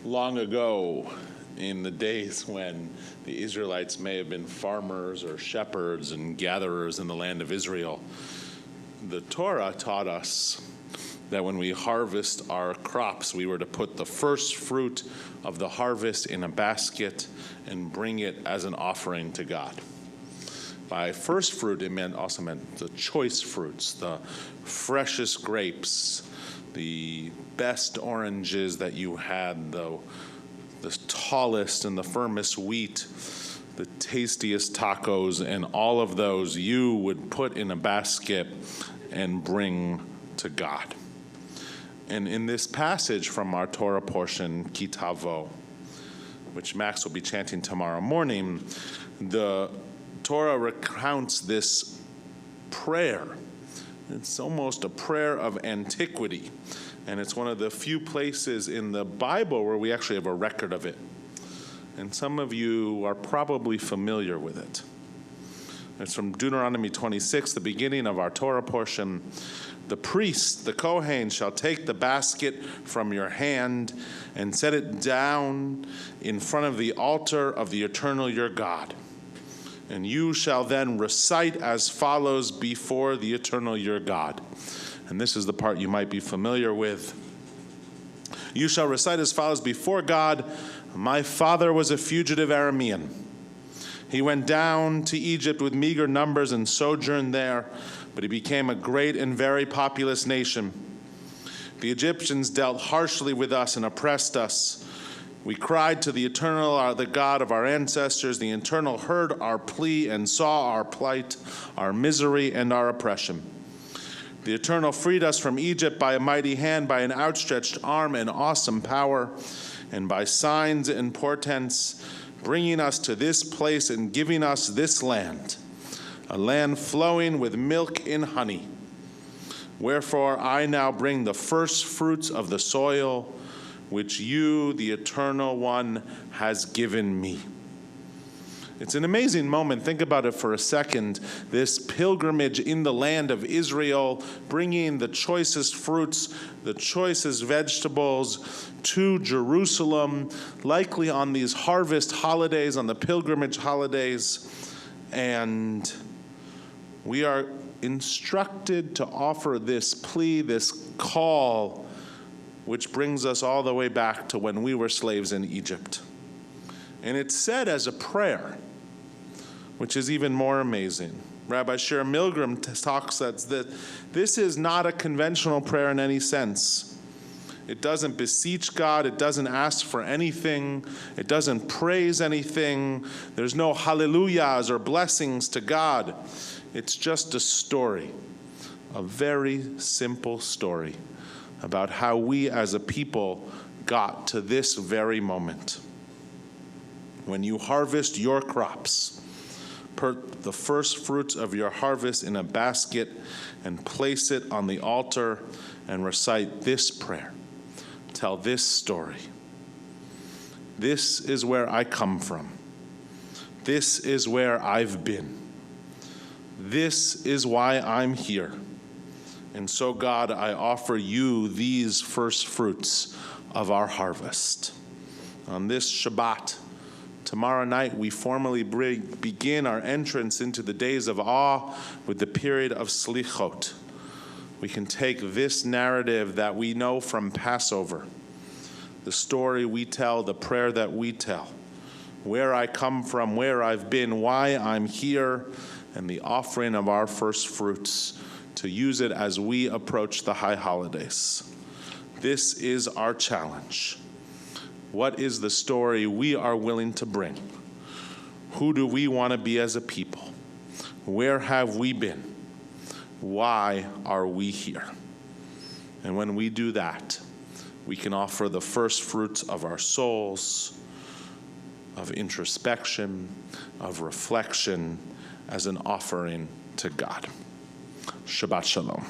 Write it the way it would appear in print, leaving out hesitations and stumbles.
Long ago, in the days when the Israelites may have been farmers or shepherds and gatherers in the land of Israel, the Torah taught us that when we harvest our crops, we were to put the first fruit of the harvest in a basket and bring it as an offering to God. By first fruit, it also meant the choice fruits, the freshest grapes, the best oranges that you had, the tallest and the firmest wheat, the tastiest tacos, and all of those you would put in a basket and bring to God. And in this passage from our Torah portion, Kitavo, which Max will be chanting tomorrow morning, the Torah recounts this prayer. It's almost a prayer of antiquity, and it's one of the few places in the Bible where we actually have a record of it. And some of you are probably familiar with it. It's from Deuteronomy 26, the beginning of our Torah portion. The priest, the Kohen, shall take the basket from your hand and set it down in front of the altar of the eternal your God. And you shall then recite as follows before the eternal your God. And this is the part you might be familiar with. You shall recite as follows before God. My father was a fugitive Aramean. He went down to Egypt with meager numbers and sojourned there, but he became a great and very populous nation. The Egyptians dealt harshly with us and oppressed us. We cried to the Eternal, the God of our ancestors. The Eternal heard our plea and saw our plight, our misery, and our oppression. The Eternal freed us from Egypt by a mighty hand, by an outstretched arm and awesome power, and by signs and portents, bringing us to this place and giving us this land, a land flowing with milk and honey. Wherefore I now bring the first fruits of the soil, which you, the Eternal One, has given me. It's an amazing moment. Think about it for a second. This pilgrimage in the land of Israel, bringing the choicest fruits, the choicest vegetables to Jerusalem, likely on these harvest holidays, on the pilgrimage holidays. And we are instructed to offer this plea, this call, which brings us all the way back to when we were slaves in Egypt. And it's said as a prayer, which is even more amazing. Rabbi Shir Milgram talks that this is not a conventional prayer in any sense. It doesn't beseech God. It doesn't ask for anything. It doesn't praise anything. There's no hallelujahs or blessings to God. It's just a story, a very simple story about how we as a people got to this very moment. When you harvest your crops, put the first fruits of your harvest in a basket and place it on the altar and recite this prayer. Tell this story. This is where I come from. This is where I've been. This is why I'm here. And so, God, I offer you these first fruits of our harvest. On this Shabbat, tomorrow night, we formally begin our entrance into the days of awe with the period of Slichot. We can take this narrative that we know from Passover, the story we tell, the prayer that we tell, where I come from, where I've been, why I'm here, and the offering of our first fruits, to use it as we approach the high holidays. This is our challenge. What is the story we are willing to bring? Who do we want to be as a people? Where have we been? Why are we here? And when we do that, we can offer the first fruits of our souls, of introspection, of reflection, as an offering to God. Shabbat Shalom.